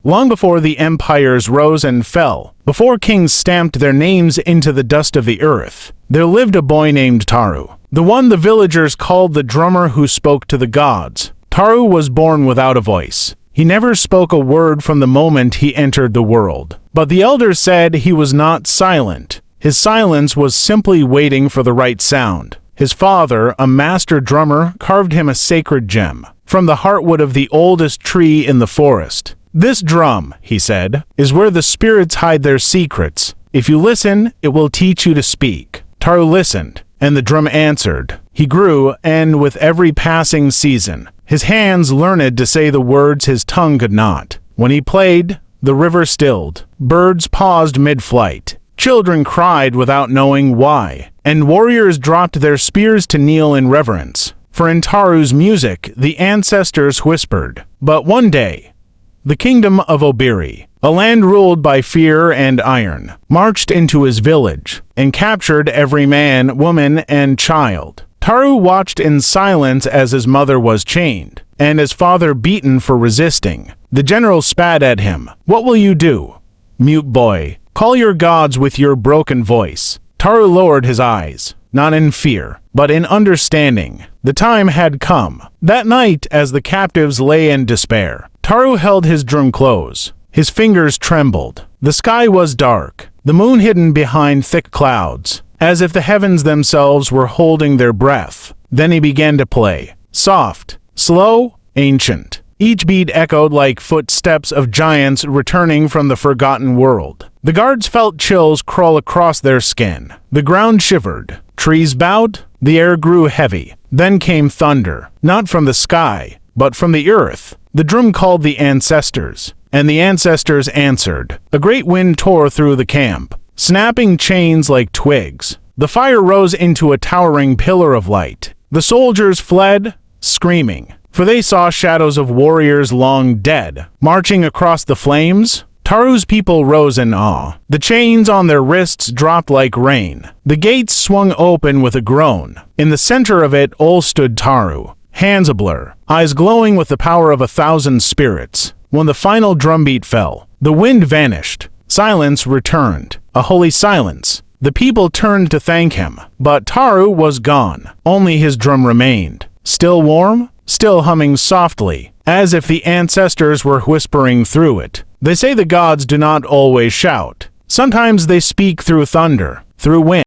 long before the empires rose and fell, before kings stamped their names into the dust of the earth, there lived a boy named Taru, the one the villagers called the drummer who spoke to the gods. Taru was born without a voice. He never spoke a word from the moment he entered the world. But the elders said he was not silent. His silence was simply waiting for the right sound. His father, a master drummer, carved him a sacred gem from the heartwood of the oldest tree in the forest. "This drum," he said, "is where the spirits hide their secrets. If you listen, it will teach you to speak." Taru listened, and the drum answered. He grew, and with every passing season, his hands learned to say the words his tongue could not. When he played, the river stilled, birds paused mid-flight, children cried without knowing why, and warriors dropped their spears to kneel in reverence. For in Taru's music, the ancestors whispered. But one day, the kingdom of Obiri, a land ruled by fear and iron, marched into his village and captured every man, woman, and child. Taru watched in silence as his mother was chained, and his father beaten for resisting. The general spat at him. "What will you do? Mute boy, call your gods with your broken voice." Taru lowered his eyes, not in fear, but in understanding. The time had come. That night, as the captives lay in despair, Taru held his drum close. His fingers trembled. The sky was dark, the moon hidden behind thick clouds, as if the heavens themselves were holding their breath. Then he began to play. Soft, slow, ancient. Each beat echoed like footsteps of giants returning from the forgotten world. The guards felt chills crawl across their skin. The ground shivered. Trees bowed. The air grew heavy. Then came thunder, not from the sky, but from the earth. The drum called the ancestors, and the ancestors answered. A great wind tore through the camp, snapping chains like twigs. The fire rose into a towering pillar of light. The soldiers fled, screaming, for they saw shadows of warriors long dead, marching across the flames. Taru's people rose in awe. The chains on their wrists dropped like rain. The gates swung open with a groan. In the center of it all stood Taru, hands ablur, eyes glowing with the power of 1,000 spirits. When the final drumbeat fell, the wind vanished. Silence returned, a holy silence. The people turned to thank him, but Taru was gone. Only his drum remained, still warm, still humming softly, as if the ancestors were whispering through it. They say the gods do not always shout. Sometimes they speak through thunder, through wind.